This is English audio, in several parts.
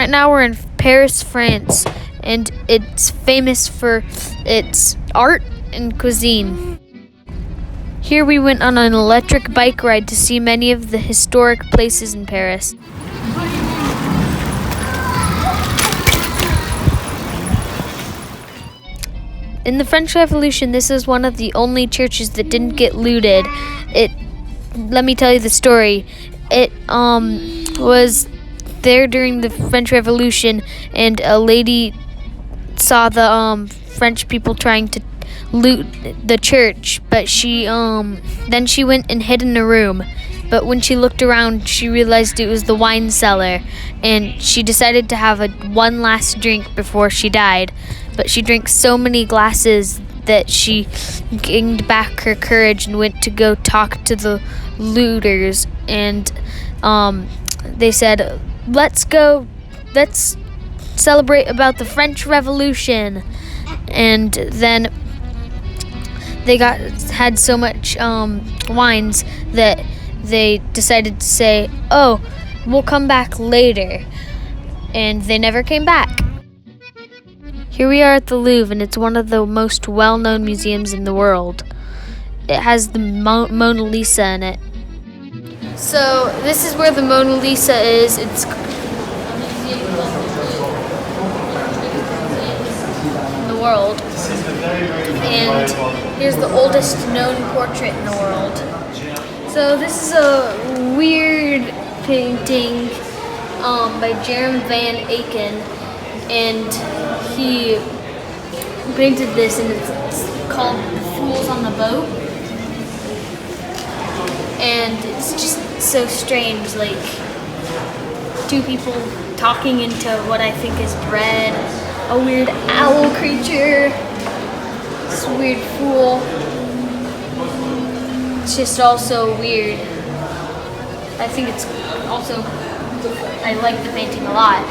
Right now we're in Paris, France, and it's famous for its art and cuisine. Here we went on an electric bike ride to see many of the historic places in Paris. In the French Revolution, this is one of the only churches that didn't get looted. Let me tell you the story. It was there during the French Revolution, and a lady saw the French people trying to loot the church, but she went and hid in a room. But when she looked around, she realized it was the wine cellar, and she decided to have one last drink before she died. But she drank so many glasses that she gained back her courage and went to go talk to the looters, and they said, let's celebrate about the French Revolution. And then they had so much wines that they decided to say, oh, we'll come back later. And they never came back. Here we are at the Louvre, and it's one of the most well-known museums in the world. It has the Mona Lisa in it. So this is where the Mona Lisa is. It's a museum in the world. And here's the oldest known portrait in the world. So this is a weird painting by Jerome Van Aken, and he painted this, and it's called The Fools on the Boat. And it's just so strange, like two people talking into what I think is bread, a weird owl creature, this weird fool. It's just also weird. I think it's also, I like the painting a lot.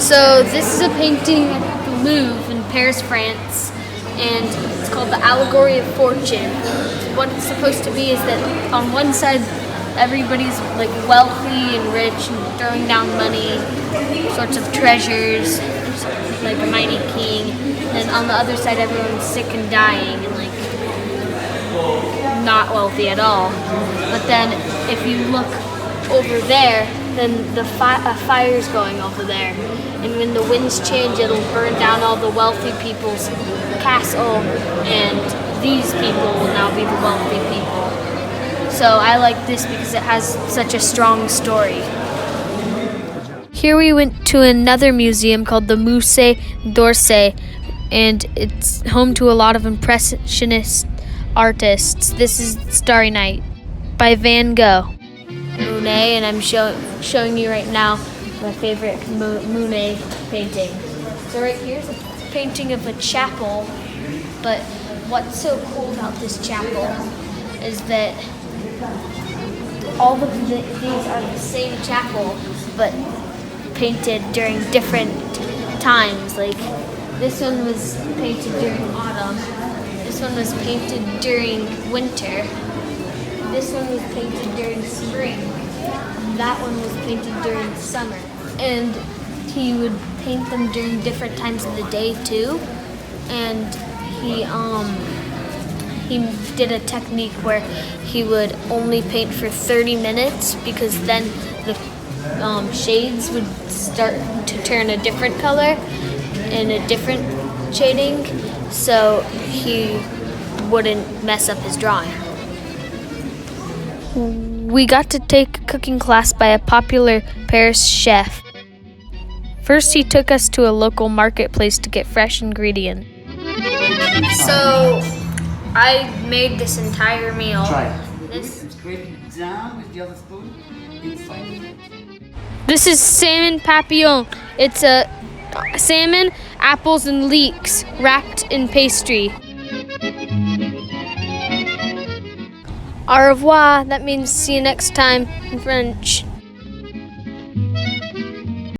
So this is a painting at the Louvre in Paris, France, and it's called The Allegory of Fortune. What it's supposed to be is that on one side, everybody's like wealthy and rich and throwing down money, sorts of treasures, like a mighty king. And on the other side, everyone's sick and dying and like not wealthy at all. But then if you look over there, then a fire's going over there. And when the winds change, it'll burn down all the wealthy people's castle, and these people will now be the wealthy people. So I like this because it has such a strong story. Here we went to another museum called the Musee dOrsay, and it's home to a lot of impressionist artists. This is Starry Night by Van Gogh. Monet, and I'm showing you right now my favorite Monet painting. So right here's a painting of a chapel, but what's so cool about this chapel is that all of these are the same chapel, but painted during different times. Like this one was painted during autumn, this one was painted during winter, this one was painted during spring, that one was painted during summer. And he would paint them during different times of the day too. And he did a technique where he would only paint for 30 minutes because then the shades would start to turn a different color and a different shading, so he wouldn't mess up his drawing. We got to take a cooking class by a popular Paris chef. First, he took us to a local marketplace to get fresh ingredients. So, I made this entire meal. Try it. Scrape it down with the other spoon. Inside. This is salmon papillon. It's a salmon, apples, and leeks wrapped in pastry. Au revoir, that means see you next time in French.